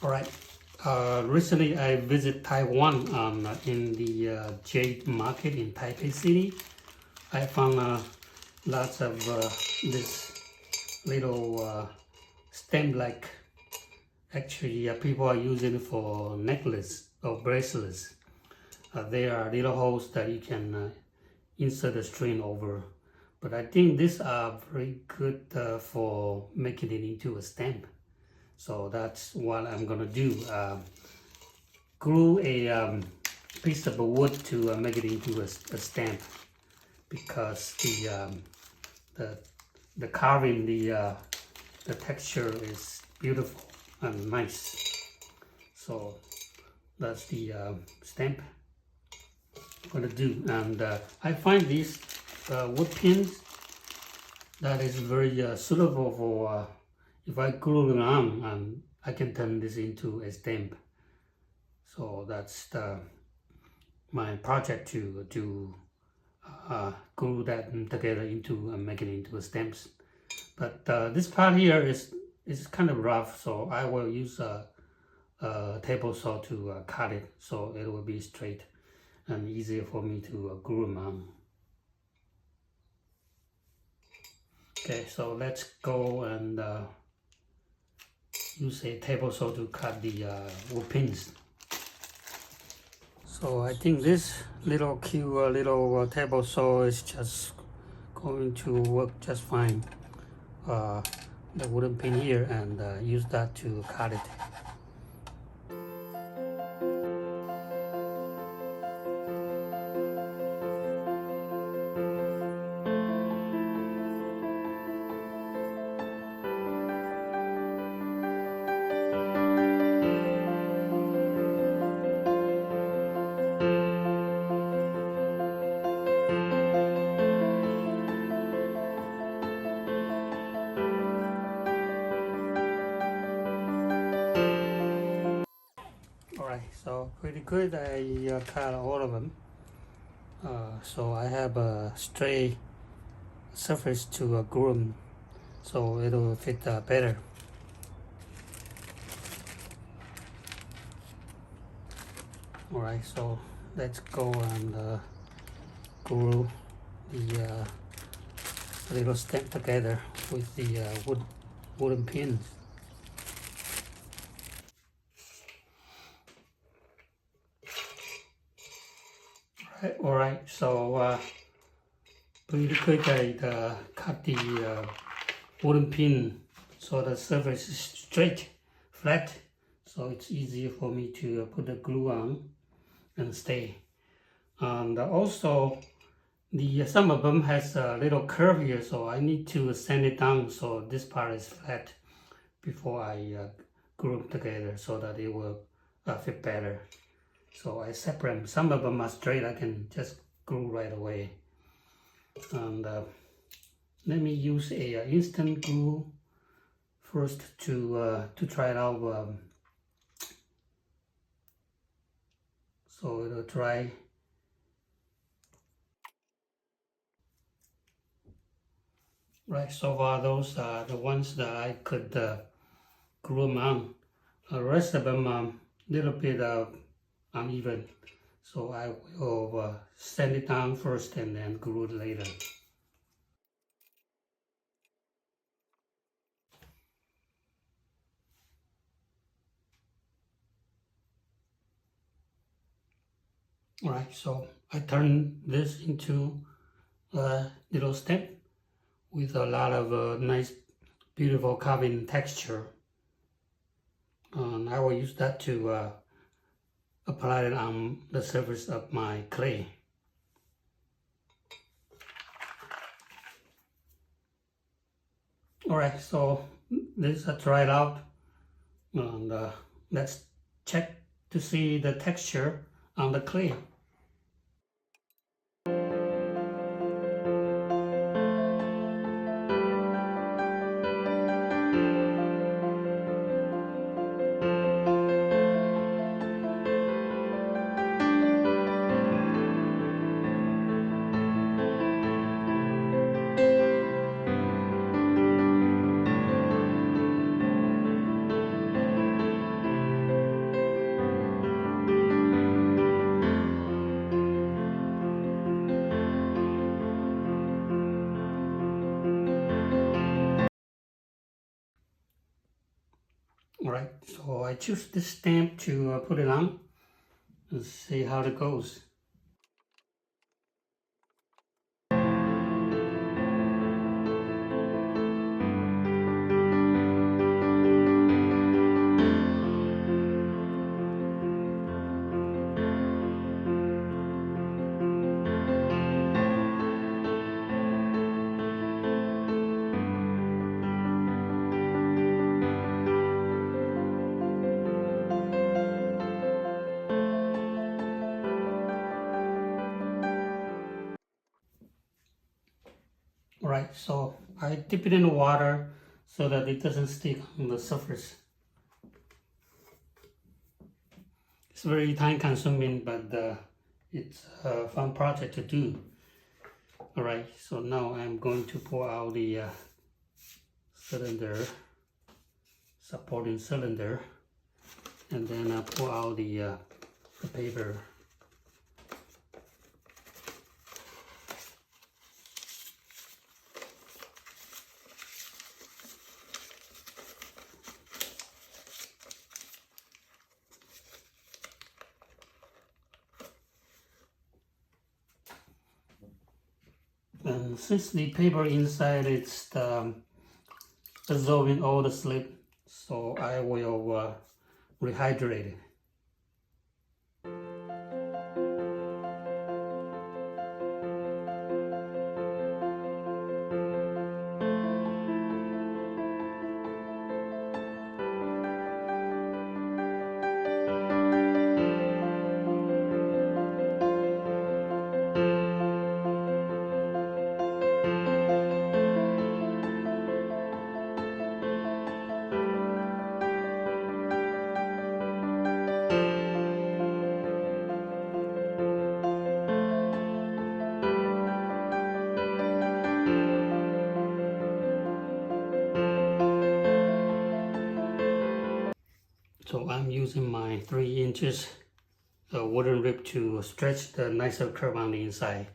All right. Recently, I visited Taiwan in the jade market in Taipei City. I found lots of this little stem-like. Actually, people are using it for necklace or bracelets. There are little holes that you can insert a string over. But I think these are very good for making it into a stamp. So that's what I'm gonna do. Glue a piece of wood to make it into a stamp, because the carving, the texture is beautiful and nice. So that's the stamp I'm gonna do. And I find these wood pins that is very suitable for if I glue them on, and I can turn this into a stamp. So that's my project to glue that together into make it into a stamps. But this part here is kind of rough, so I will use a table saw to cut it so it will be straight and easier for me to glue them on. Okay, so let's go and use a table saw to cut the wood pins. So I think this little cute little table saw is just going to work just fine. The wooden pin here, and use that to cut it. Alright, so pretty good. I cut all of them. So I have a straight surface to glue them, so it'll fit better. Alright, so let's go and glue the little stamp together with the wooden pins. Alright, so pretty quick I cut the wooden pin so the surface is straight, flat, so it's easier for me to put the glue on and stay. And also, some of them has a little curve here, so I need to sand it down so this part is flat before I glue them together so that it will fit better. So I separate them. Some of them are straight, I can just glue right away. And let me use a instant glue first to try it out. So it'll dry. Right, so far those are the ones that I could glue them on. The rest of them a little bit uneven, so I will sand it down first and then glue it later. Alright, so I turn this into a little stamp with a lot of nice, beautiful carving texture. And I will use that to apply it on the surface of my clay. Alright, so this is dried out, and let's check to see the texture on the clay. Alright, so I choose this stamp to put it on and see how it goes. Alright, so I dip it in the water so that it doesn't stick on the surface. It's very time consuming, but it's a fun project to do. Alright, so now I'm going to pour out the cylinder, supporting cylinder, and then I pour out the paper. And since the paper inside is absorbing all the slip, so I will rehydrate it. So I'm using my 3 inches wooden rib to stretch the nicer curve on the inside.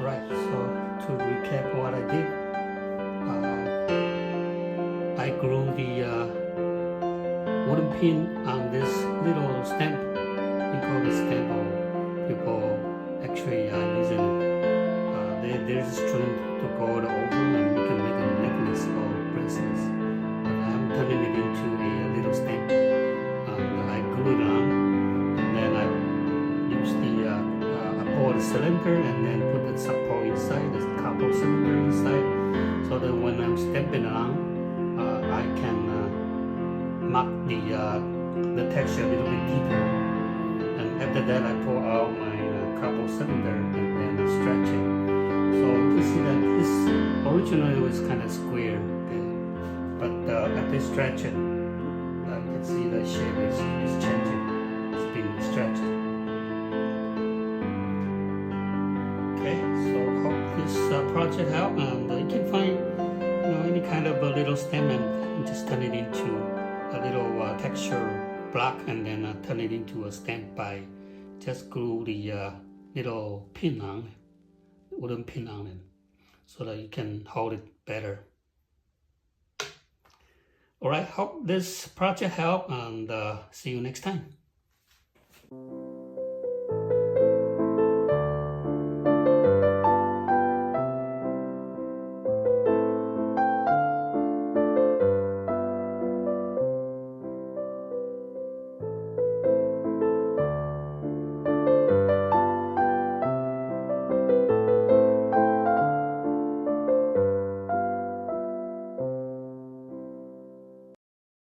Right, so to recap what I did, I grew the wooden pin on this little stamp. We call it stamp, or people actually are using it. There's a string to go over and you can make a necklace or bracelets. But I'm turning it into a little stamp. I glue it on, and then I use I pour the cylinder and then put the support inside, the copper cylinder inside, so that when I'm stamping it on, I can mark the texture a little bit deeper. And after that, I pour out my copper cylinder and then I stretch it. So you see that this originally was kind of square, okay? But after I stretch it, you can see the shape is changing. It's being stretched. Okay, so hope this project helped, and you can find any kind of a little stem and just turn it into a little texture block, and then turn it into a stamp by just glue the little pin on it, wooden pin on it, so that you can hold it better. Alright, hope this project helped, and see you next time.